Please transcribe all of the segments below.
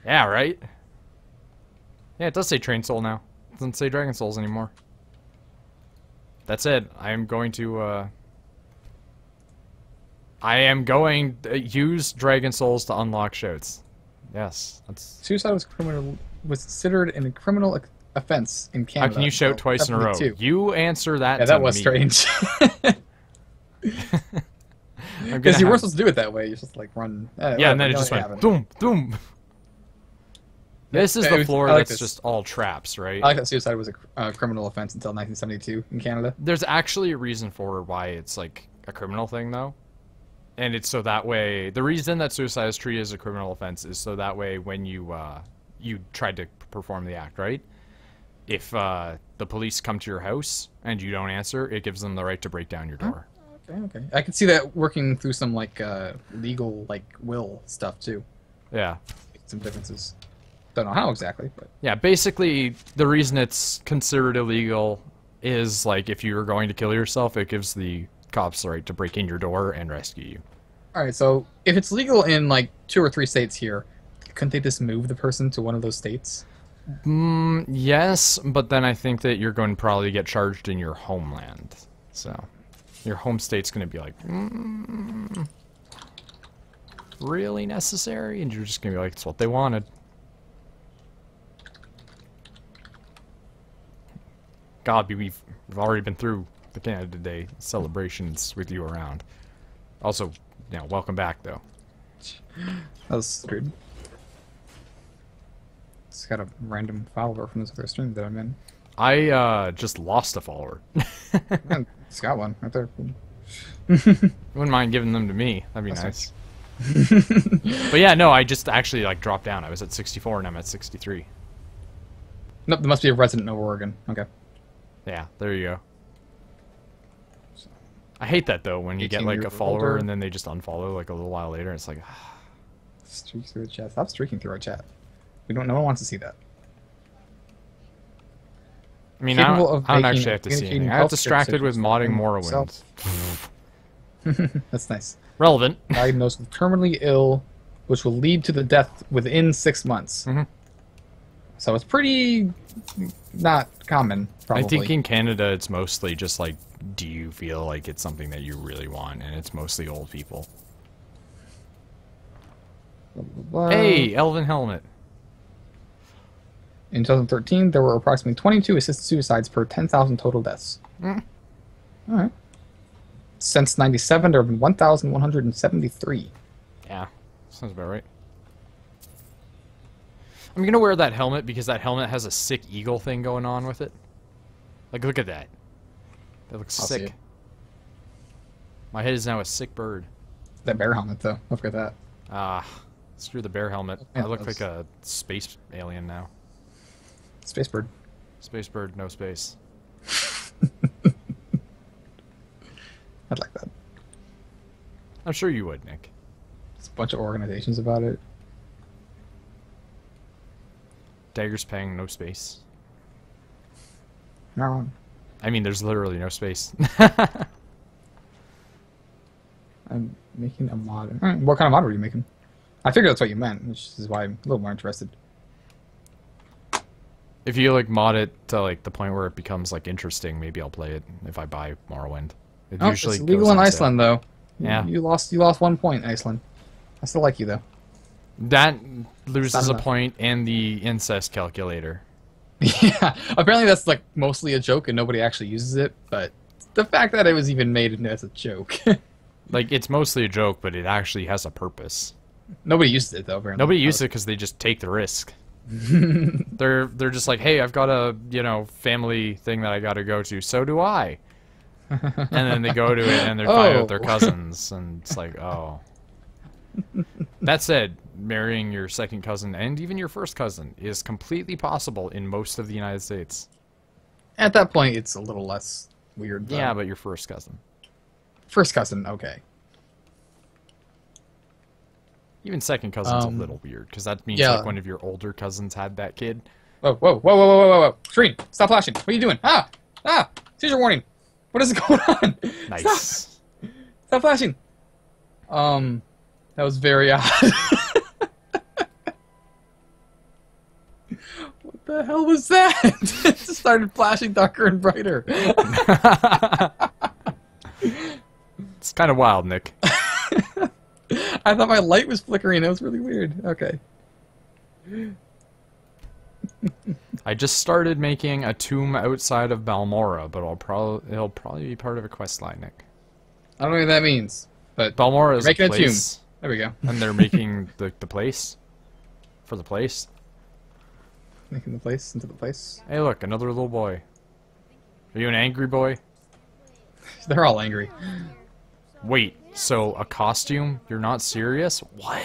Yeah, right? Yeah, it does say Train Soul now. It doesn't say Dragon Souls anymore. That's it. I am going to use Dragon Souls to unlock shouts. Yes, that's... Suicide was considered a criminal offense in Canada. How can you shout twice in a row? You answer that. Yeah, that was strange. Because you weren't supposed to do it that way. You just like run. Yeah, and then it just went boom, boom. This is the floor that's just all traps, right? I like that suicide was a criminal offense until 1972 in Canada. There's actually a reason for why it's like a criminal thing, though. And it's so that way, the reason that suicide is treated as a criminal offense is so that way when you tried to perform the act, right? If the police come to your house and you don't answer, it gives them the right to break down your door. Okay. I can see that working through some like legal like will stuff too. Yeah. Some differences. Don't know how exactly, but yeah, basically the reason it's considered illegal is like if you were going to kill yourself, it gives the cops the right to break in your door and rescue you. All right, so if it's legal in like 2 or 3 states here, couldn't they just move the person to one of those states? Yes, but then I think that you're going to probably get charged in your homeland. So your home state's going to be like, really necessary? And you're just going to be like, it's what they wanted. God, we've already been through the Canada Day celebrations with you around. Also, welcome back, though. That was weird. Just got a random follower from this other stream that I'm in. I just lost a follower. It's got one right there. Wouldn't mind giving them to me. That'd be nice. But yeah, no, I just actually like dropped down. I was at 64 and I'm at 63. Nope, there must be a resident of Oregon. Okay. Yeah, there you go. I hate that though when you get like a follower and then they just unfollow like a little while later. It's like, streak through the chat. Stop streaking through our chat. We don't. No one wants to see that. I mean, I don't actually have to see anything. I was distracted with modding Morrowind. That's nice. Relevant. Diagnosed with terminally ill, which will lead to the death within 6 months. So it's pretty not common, probably. I think in Canada it's mostly just like, do you feel like it's something that you really want? And it's mostly old people. Hey, Elven Helmet. In 2013, there were approximately 22 assisted suicides per 10,000 total deaths. Alright. Since 97, there have been 1,173. Yeah, sounds about right. I'm gonna wear that helmet because that helmet has a sick eagle thing going on with it. Like, look at that. That looks sick. My head is now a sick bird. That bear helmet, though. Don't forget that. Ah, screw the bear helmet. I look like a space alien now. Space bird. Space bird, no space. I'd like that. I'm sure you would, Nick. There's a bunch of organizations about it. Daggers paying no space. Not wrong. I mean, there's literally no space. I'm making a mod. What kind of mod were you making? I figured that's what you meant, which is why I'm a little more interested. If you like mod it to like the point where it becomes like interesting, maybe I'll play it if I buy Morrowind. It usually it's legal in Iceland, though. Yeah. You lost 1 point, Iceland. I still like you, though. That loses a point and the incest calculator. Yeah, apparently that's like mostly a joke and nobody actually uses it, but the fact that it was even made as a joke. Like, it's mostly a joke, but it actually has a purpose. Nobody uses it, though, apparently. Nobody uses it because they just take the risk. They're just like, hey, I've got a, family thing that I gotta go to, so do I. And then they go to it and they're fighting with their cousins, and it's like, oh. That said, marrying your second cousin and even your first cousin is completely possible in most of the United States. At that point, it's a little less weird, though. Yeah, but your first cousin. First cousin, okay. Even second cousin's a little weird, because that means like one of your older cousins had that kid. Whoa, whoa, whoa, whoa, whoa, whoa, whoa. Screen, stop flashing. What are you doing? Ah! Seizure warning. What is going on? Nice. Stop flashing. That was very odd. What the hell was that? It just started flashing darker and brighter. It's kind of wild, Nick. I thought my light was flickering. It was really weird. Okay. I just started making a tomb outside of Balmora, but it'll probably be part of a quest line, Nick. I don't know what that means, but Balmora is making a place. a tomb. There we go. And they're making the place for the place. Making the place into the place. Hey, look, another little boy. Are you an angry boy? They're all angry. Wait, so a costume? You're not serious? What?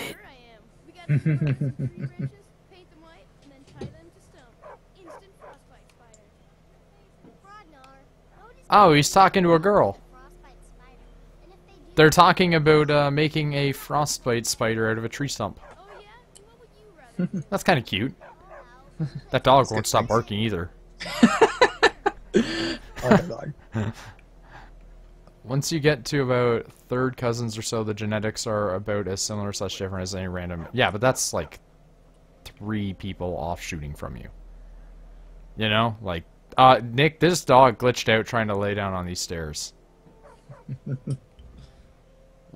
Oh, he's talking to a girl. They're talking about making a frostbite spider out of a tree stump. That's kind of cute. That dog won't stop barking either. Dog. Once you get to about third cousins or so, the genetics are about as similar / different as any random... Yeah, but that's like 3 people offshooting from you. You know? Like, Nick, this dog glitched out trying to lay down on these stairs.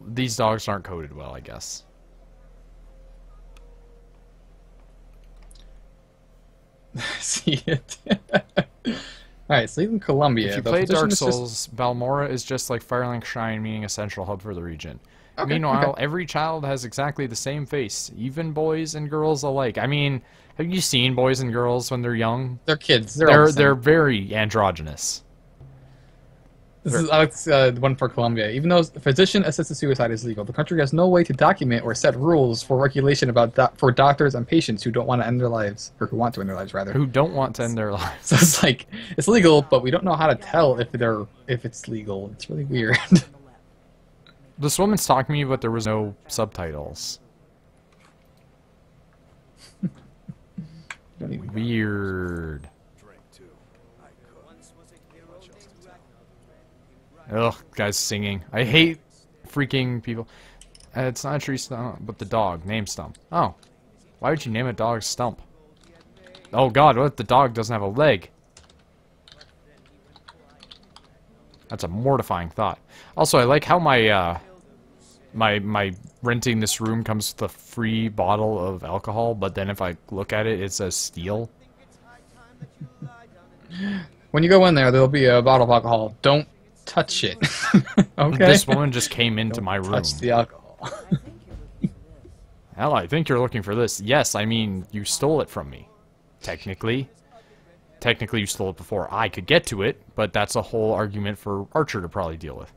These dogs aren't coded well, I guess. See it. Alright, so even Columbia. If you play Dark Souls, Balmora is just like Firelink Shrine, meaning a central hub for the region. Okay, meanwhile, every child has exactly the same face, even boys and girls alike. I mean, have you seen boys and girls when they're young? They're kids. They're very androgynous. This is Alex, one for Colombia. Even though physician-assisted suicide is legal, the country has no way to document or set rules for regulation about for doctors and patients who don't want to end their lives, or who want to end their lives, rather. Who don't want to end their lives. So it's like, it's legal, but we don't know how to tell if it's legal. It's really weird. This woman's talking to me, but there was no subtitles. Weird. Ugh, guys singing. I hate freaking people. It's not a tree stump, but the dog. Name Stump. Oh. Why would you name a dog Stump? Oh god, what if the dog doesn't have a leg? That's a mortifying thought. Also, I like how my my renting this room comes with a free bottle of alcohol, but then if I look at it, it says steal. When you go in there, there'll be a bottle of alcohol. Don't touch it. Okay. This woman just came into my room. Touch the alcohol. Hell, I think you're looking for this. Yes, I mean, you stole it from me. Technically. Technically, you stole it before I could get to it, but that's a whole argument for Archer to probably deal with.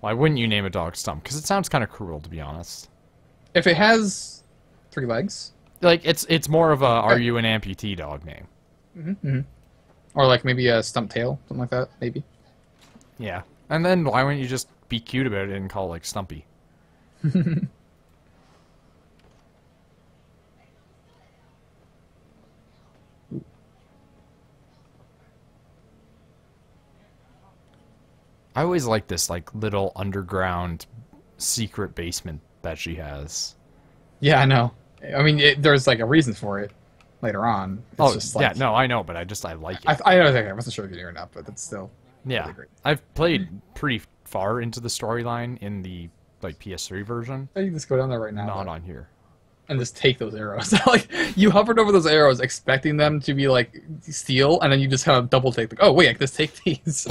Why wouldn't you name a dog Stump? Because it sounds kind of cruel, to be honest. If it has 3 legs. Like, it's more of a, are you an amputee dog name? Mm-hmm. Or like maybe a stump tail, something like that, maybe. Yeah. And then why wouldn't you just be cute about it and call it like Stumpy? I always like this like little underground secret basement that she has. Yeah, I know. I mean, there's like a reason for it later on. It's just like, yeah, no, I know, but I like it. I wasn't sure if you knew or not, but it's still really great. I've played pretty far into the storyline in the like PS3 version. You can just go down there right now. Not on here. And just take those arrows. Like, you hovered over those arrows expecting them to be like steel, and then you just kind of double take. Like, oh wait, I can just take these.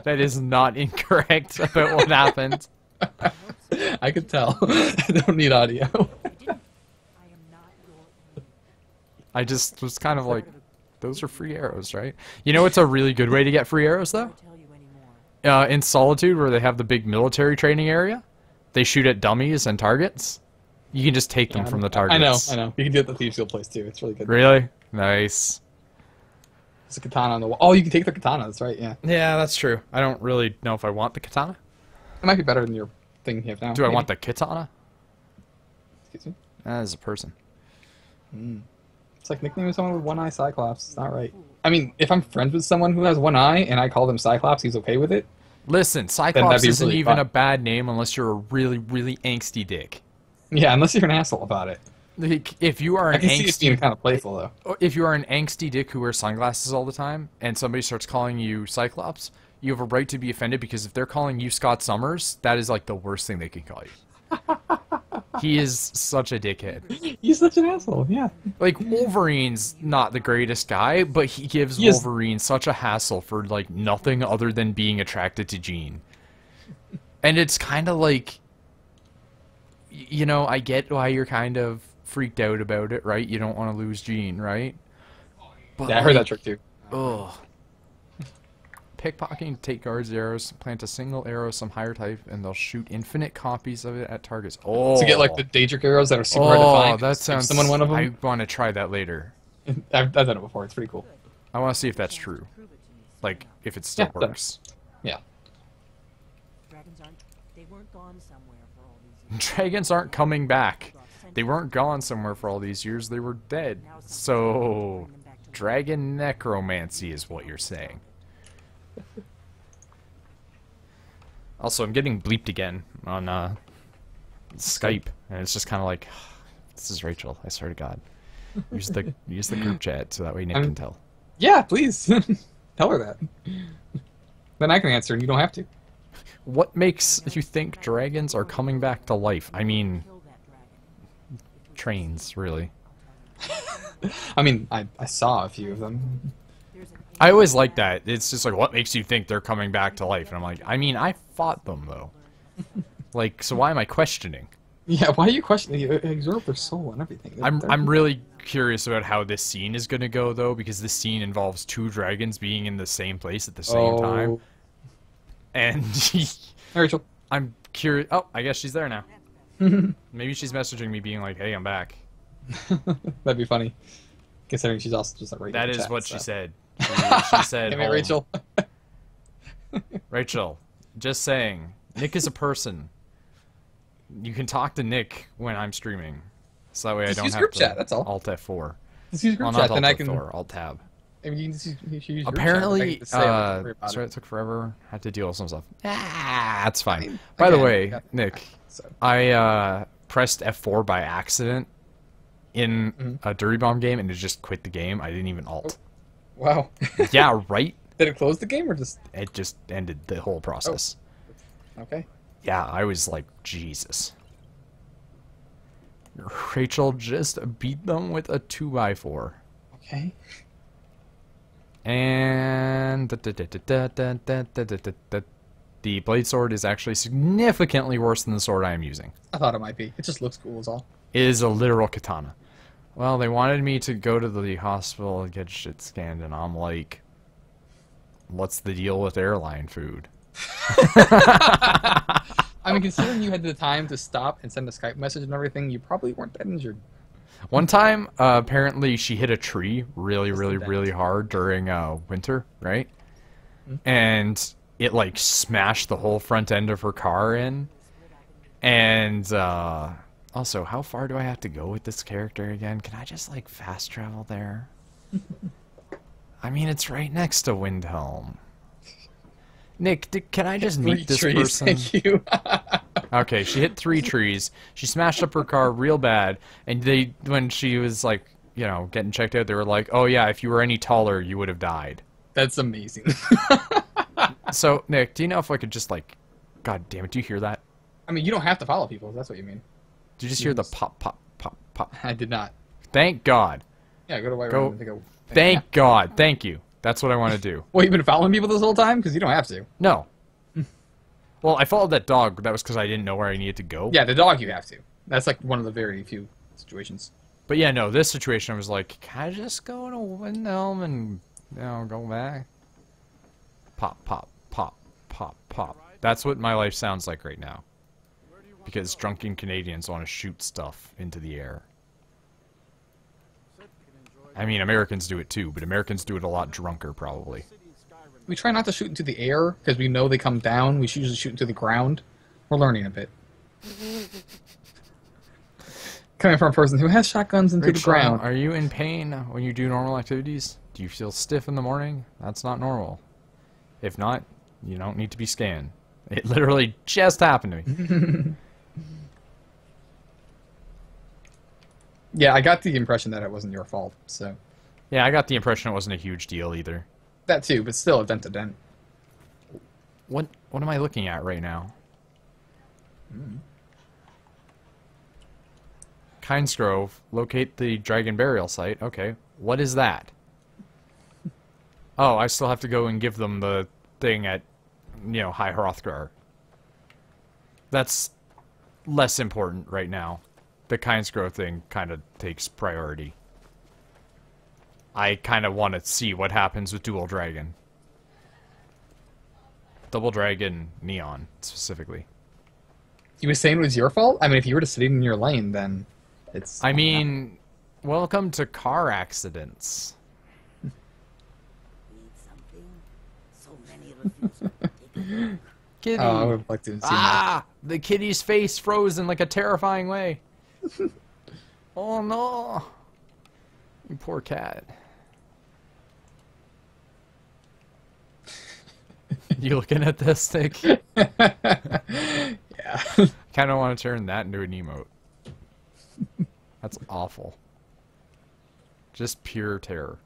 That is not incorrect about what happened. I could tell. I don't need audio. I just was kind of like, those are free arrows, right? You know what's a really good way to get free arrows, though? In Solitude, where they have the big military training area, they shoot at dummies and targets. You can just take them from the targets. I know. You can do it at the Thieves Guild place, too. It's really good. Really? Nice. There's a katana on the wall. Oh, you can take the katana. That's right, yeah. Yeah, that's true. I don't really know if I want the katana. It might be better than your thing you have now. Do I want the katana? Excuse me? As a person. It's like nicknaming someone with one eye Cyclops. It's not right. I mean, if I'm friends with someone who has one eye and I call them Cyclops, he's okay with it. Listen, Cyclops isn't even a bad name unless you're a really, really angsty dick. Yeah, unless you're an asshole about it. Like, if you are I an can see it being angsty, kind of playful though. if you are an angsty dick who wears sunglasses all the time, and somebody starts calling you Cyclops, you have a right to be offended because if they're calling you Scott Summers, that is like the worst thing they can call you. He is such a dickhead. He's such an asshole. Yeah. Like, Wolverine's not the greatest guy, but he gives Wolverine such a hassle for, like, nothing other than being attracted to Jean. And it's kind of like, you know, I get why you're kind of freaked out about it, right? You don't want to lose Jean, right? But Yeah, I heard that trick too. Ugh. Pickpocketing, take guards' arrows, plant a single arrow some higher type, and they'll shoot infinite copies of it at targets. Oh, to get like the Daedric arrows that are super hard to find. That sounds. Someone one of them. I want to try that later. I've done it before. It's pretty cool. I want to see if that's true. Like, if it still works. Yeah. They weren't gone somewhere for all these years. Dragons aren't coming back. They weren't gone somewhere for all these years. They were dead. So, dragon necromancy is what you're saying. Also, I'm getting bleeped again on Skype, and it's just kind of like, this is Rachel. I swear to God, use the group chat so that way Nick can tell. Yeah, please tell her that. Then I can answer, and you don't have to. What makes you think dragons are coming back to life? I mean, trains, really. I mean, I saw a few of them. I always like that. It's just like, what makes you think they're coming back to life? And I'm like, I mean, I fought them, though. Like, so why am I questioning? Yeah, why are you questioning? You absorb their soul and everything. I'm really curious about how this scene is going to go, though, because this scene involves two dragons being in the same place at the same time. And Hey, Rachel. I'm curious. Oh, I guess she's there now. Maybe she's messaging me being like, hey, I'm back. That'd be funny. Considering she's also just a right. That is chat, what so. she said. She said, Hey, Rachel. Rachel, just saying, Nick is a person. You can talk to Nick when I'm streaming. So that way Just I don't use have group to chat, that's all. Alt F4. Just use group Well, chat, not then Alt I can. F4, Alt Tab. I mean, you can just use group Apparently, chat, sorry it took forever. Had to deal with some stuff. That's fine. By the way, Nick, I pressed F4 by accident in a Dirty Bomb game, and it just quit the game. I didn't even alt. Wow. Yeah, right? Did it close the game or just? It just ended the whole process. Oh. Okay. Yeah, I was like, Jesus. Rachel just beat them with a 2x4. Okay. And the blade sword is actually significantly worse than the sword I am using. I thought it might be. It just looks cool, is all. It is a literal katana. Well, they wanted me to go to the hospital and get shit scanned, and I'm like, what's the deal with airline food? I mean, considering you had the time to stop and send a Skype message and everything, you probably weren't that injured. One time, apparently she hit a tree really hard during winter, right? And it, like, smashed the whole front end of her car in. And, also, how far do I have to go with this character again? Can I just, like, fast travel there? I mean, it's right next to Windhelm. Nick, can I just meet this person? Thank you. Okay, she hit 3 trees. She smashed up her car real bad. And when she was, like, you know, getting checked out, they were like, oh, yeah, if you were any taller, you would have died. That's amazing. So, Nick, do you know if I could just, like... God damn it, do you hear that? I mean, you don't have to follow people, if that's what you mean. Did you just hear the pop, pop, pop, pop? I did not. Thank God. Yeah, go to White Room and take a... Thank God. Thank you. That's what I want to do. Well, you've been following people this whole time? Because you don't have to. No. Well, I followed that dog, but that was because I didn't know where I needed to go. Yeah, the dog you have to. That's like one of the very few situations. But yeah, no, this situation I was like, can I just go to Windhelm and, you know, go back? Pop, pop, pop, pop, pop. That's what my life sounds like right now. Because drunken Canadians want to shoot stuff into the air. I mean, Americans do it too, but Americans do it a lot drunker, probably. We try not to shoot into the air, because we know they come down. We usually shoot into the ground. We're learning a bit. Coming from a person who has shotguns into the ground. Are you in pain when you do normal activities? Do you feel stiff in the morning? That's not normal. If not, you don't need to be scanned. It literally just happened to me. Yeah, I got the impression that it wasn't your fault, so... Yeah, I got the impression it wasn't a huge deal either. That too, but still a dent to dent. What am I looking at right now? Kynes Grove, locate the dragon burial site. Okay, what is that? Oh, I still have to go and give them the thing at, you know, High Hrothgar. That's less important right now. The Kynes Grove thing kind of takes priority. I kind of want to see what happens with Dual Dragon. Double Dragon Neon, specifically. You were saying it was your fault? I mean, if you were to sit in your lane, then it's... I mean, welcome to car accidents. Need something? So many refuse to take it. Kitty. Oh, I would like to see Ah! The kitty's face froze in like a terrifying way. Oh no! You poor cat. You looking at this thing? Yeah. Kind of want to turn that into an emote. That's awful. Just pure terror.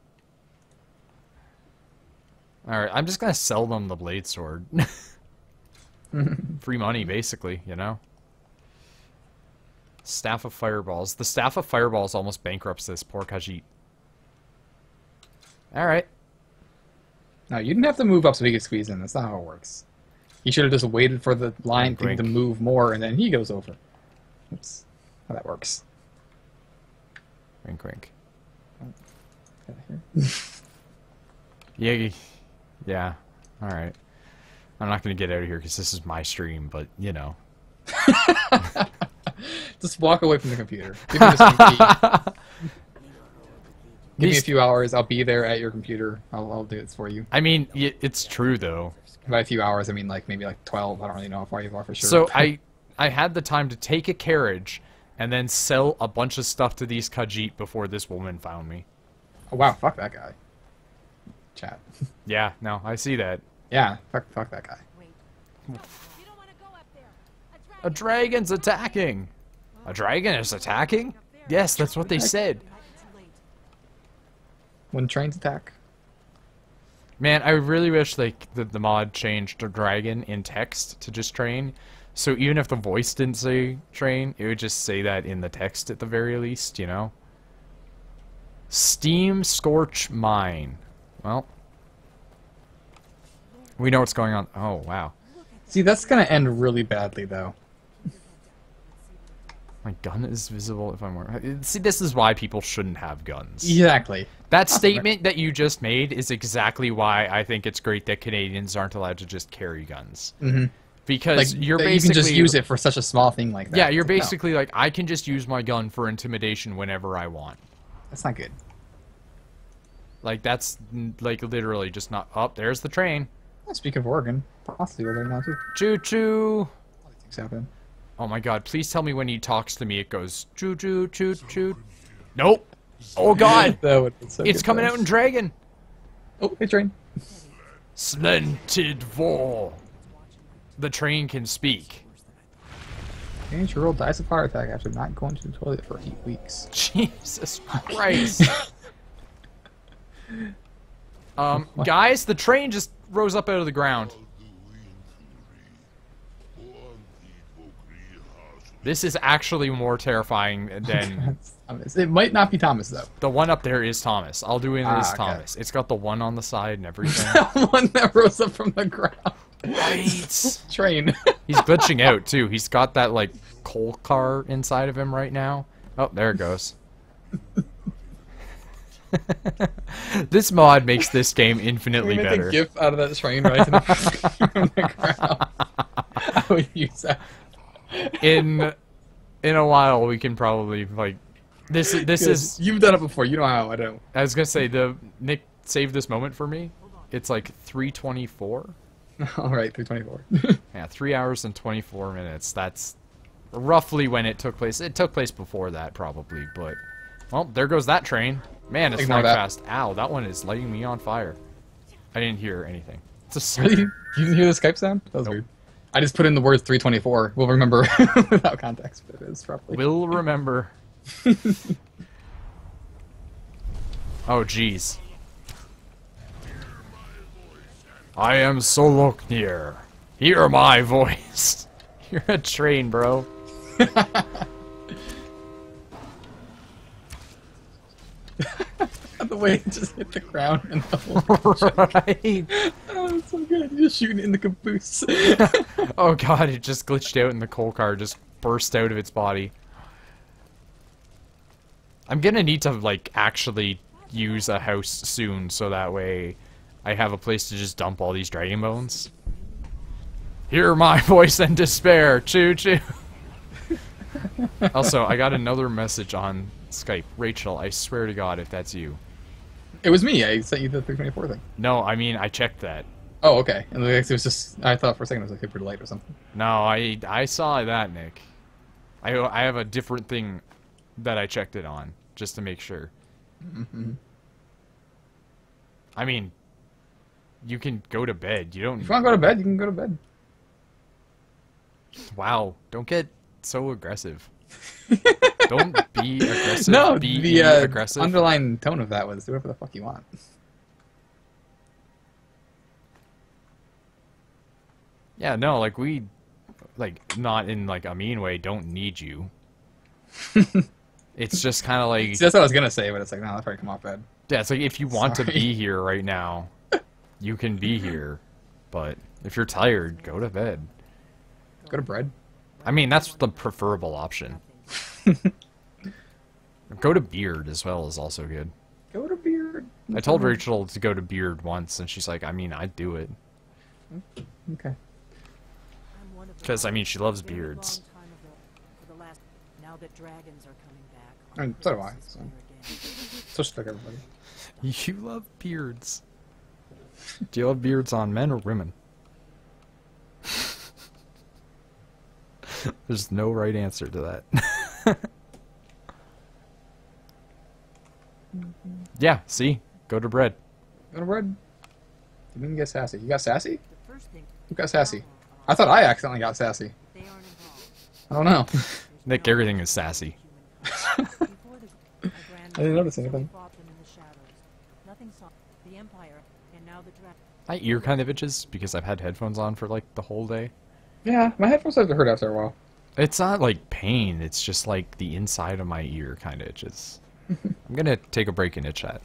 Alright, I'm just gonna sell them the blade sword. Free money, basically, you know? Staff of Fireballs. The Staff of Fireballs almost bankrupts this poor Khajiit. Alright. No, you didn't have to move up so he could squeeze in. That's not how it works. He should have just waited for the line Wink, to wink. move more, and then he goes over. That's how that works. Wink, wink. Here. Yeah. Alright. I'm not gonna get out of here because this is my stream, but, you know. Just walk away from the computer. Give me, the key. Give me a These- few hours. I'll be there at your computer. I'll do this for you. I mean, it's true, though. By a few hours, I mean like maybe like 12. I don't really know how far you are for sure. So I had the time to take a carriage and then sell a bunch of stuff to these Khajiit before this woman found me. Oh, wow, fuck that guy. Chat. Yeah, no, I see that. Yeah, fuck that guy. Wait. No, you don't want to go up there. A dragon's attacking! A dragon is attacking? Yes, that's what they said. It's late. When trains attack. Man, I really wish like the mod changed a dragon in text to just train. So even if the voice didn't say train, it would just say that in the text at the very least, you know? Steam Scorch Mine. Well, we know what's going on. Oh, wow. See, that's gonna end really badly though. My gun is visible if I'm wearing... See, this is why people shouldn't have guns. Exactly. That statement that you just made is exactly why I think it's great that Canadians aren't allowed to just carry guns. Mm-hmm. Because Like, you're that basically... you can just use it for such a small thing like that. Yeah, you're It's like, no, basically like, I can just use my gun for intimidation whenever I want. that's not good. Like, that's, like, literally just not... Oh, there's the train. Speaking of Oregon, possibly over there now too. Choo-choo. All these things happen. Oh my god, please tell me when he talks to me it goes choo-choo, choo-choo. Nope. Oh god. That would be so It's good, coming though. out in Dragon. Oh, hey train. Splendid Vor. The train can speak. Teenage girl dies of heart attack after not going to the toilet for 8 weeks. Jesus Christ. Guys, the train just rose up out of the ground. This is actually more terrifying than... It might not be Thomas though. The one up there is Thomas. I'll do it as okay. Thomas. It's got the one on the side and everything. One that rose up from the ground. Right. Train. He's glitching out, too. He's got that, like, coal car inside of him right now. Oh, there it goes. This mod makes this game infinitely We made better. a gif out of that train right in the ground. I would use that. In a while, we can probably, like... This is... You've done it before. You know how I don't. I was gonna say, Nick saved this moment for me. It's like 3:24. All right, 324. Yeah, 3 hours and 24 minutes. That's roughly when it took place. It took place before that, probably, but... Well, there goes that train. Man, it's Ignore flying that. fast. Ow, that one is lighting me on fire. I didn't hear anything. It's a Really? You didn't hear the Skype sound? That was Nope. weird. I just put in the word 324. We'll remember without context, but it is roughly. We'll remember. Oh, jeez. I am Soloknir. Hear my voice. You're a train, bro. The way it just hit the ground and the whole Right. Oh, it's so good. You're just shooting it in the caboose. Oh god, it just glitched out and the coal car just burst out of its body. I'm gonna need to, like, actually use a house soon so that way I have a place to just dump all these dragon bones. Hear my voice and despair. Choo choo. Also, I got another message on Skype. Rachel, I swear to God, if that's you. It was me. I sent you the 324 thing. No, I mean, I checked that. Oh, okay. And it was just, I thought for a second it was like super light or something. No, I saw that, Nick. I have a different thing that I checked it on, just to make sure. Mm-hmm. I mean, you can go to bed. You don't... If you want to go to bed, you can go to bed. Wow, don't get so aggressive. Don't be aggressive. No, be the aggressive. underlying tone of that was do whatever the fuck you want. Yeah, no, like we, like, not in like a mean way, don't need you. It's just kind of like... See, that's what I was gonna say, but it's like, no, that's probably come off bad. Yeah, it's like if you want to Sorry. be here right now, you can be here. But if you're tired, go to bed. Go to bed. I mean, that's the preferable option. Go to beard as well is also good. Go to beard. I told Rachel to go to beard once, and she's like, I mean, I'd do it. Okay. Because, I mean, she loves beards. Now that dragons are coming back. I mean, so do I. So. So should like everybody. You love beards. Do you love beards on men or women? There's no right answer to that. Yeah, see? Go to bread. Go to bed. You didn't get sassy. You got sassy? The first thing Who got sassy? I thought I accidentally got sassy. they aren't involved. I don't know. Nick, everything is sassy. Before the I didn't notice anything. fought them in the shadows. Nothing saw the Empire, and now the dragon. My ear kind of itches because I've had headphones on for like the whole day. Yeah, my headphones have to hurt after a while. It's not like pain, it's just like the inside of my ear kind of itches. I'm gonna take a break and itch that.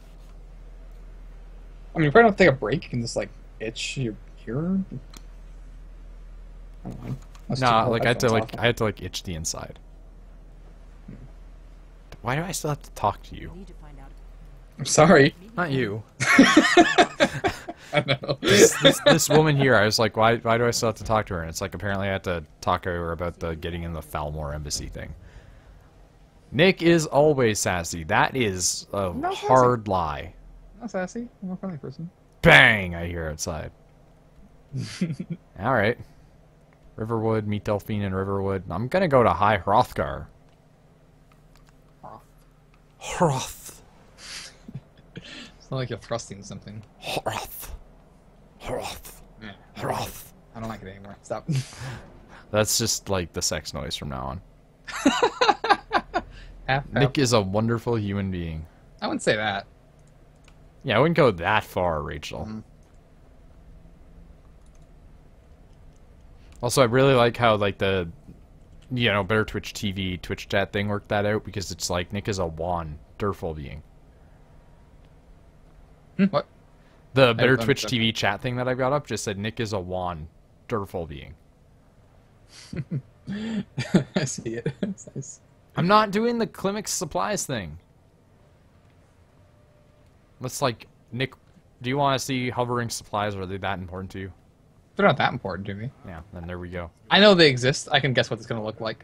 I mean, if I don't take a break, you can just like itch your ear. I don't know. Let's Nah, take the like I had to headphones off. I had to like itch the inside. Why do I still have to talk to you? Need to find out. I'm sorry. Not you. I know. This woman here, I was like, why do I still have to talk to her? And it's like, apparently I had to talk to her about the getting in the Falmore embassy thing. Nick is always sassy. That is a Not sassy. hard lie. Not sassy. I'm a friendly person. Bang! I hear outside. Alright. Riverwood, meet Delphine in Riverwood. I'm gonna go to High Hrothgar. Hroth. It's not like you're thrusting something. Hroth. Hroth. Yeah. Hroth. I don't like it anymore. Stop. That's just like the sex noise from now on. Half. Nick is a wonderful human being. I wouldn't say that. Yeah, I wouldn't go that far, Rachel. Mhm. Also, I really like how, like, the, you know, Better Twitch TV, Twitch chat thing worked that out, because it's like, Nick is a wonderful being. What? The Better don't Twitch understand. TV chat thing that I've got up just said, Nick is a wonderful being. I see it. It's nice. I'm not doing the Climax supplies thing. Let's, like, Nick, do you want to see hovering supplies? Are they that important to you? They're not that important to me. Yeah, then there we go. I know they exist. I can guess what it's going to look like.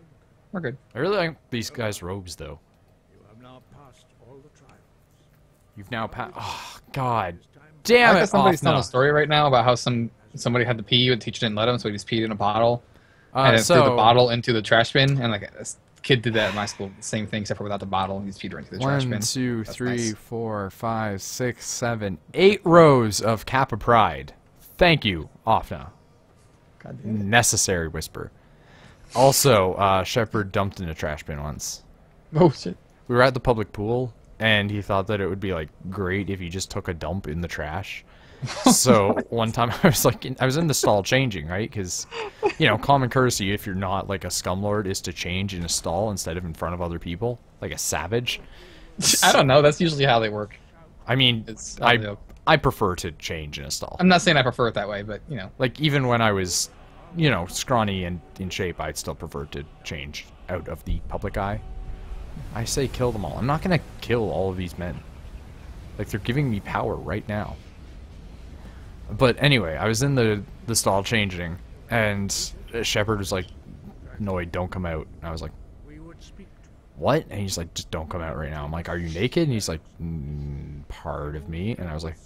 We're good. I really like these guys' robes, though. You have now passed all the trials. You've now passed. Oh, God. I Damn like it, that somebody's telling Offna. a story right now about how somebody had to pee, but the teacher didn't let him, so he just peed in a bottle. And then threw the bottle into the trash bin, and like a kid did that at my school. Same thing, except for without the bottle. He just peed right into the trash bin. 1, 2, That's 3, nice. 4, 5, 6, 7, 8 rows of Kappa Pride. Thank you, Offna. God damn it. Necessary whisper. Also, Shepard dumped in a trash bin once. Oh shit. we were at the public pool, and he thought that it would be like great if you just took a dump in the trash. So one time I was in the stall changing, right? Because, you know, common courtesy if you're not like a scumlord is to change in a stall instead of in front of other people, like a savage. I don't know. That's usually how they work. I mean, I prefer to change in a stall. I'm not saying I prefer it that way, but you know, like even when I was, you know, scrawny and in shape, I'd still prefer to change out of the public eye. I say kill them all. I'm not gonna kill all of these men. Like, they're giving me power right now. But anyway, I was in the stall changing, and Shepard was like, Noid, don't come out. And I was like, what? And he's like, just don't come out right now. I'm like, are you naked? And he's like, part of me. And I was like,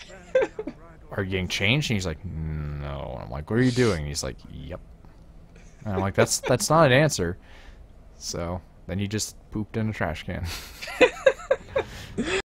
are you getting changed? And he's like, no. And I'm like, what are you doing? And he's like, yep. And I'm like, that's not an answer. So then he just pooped in a trash can.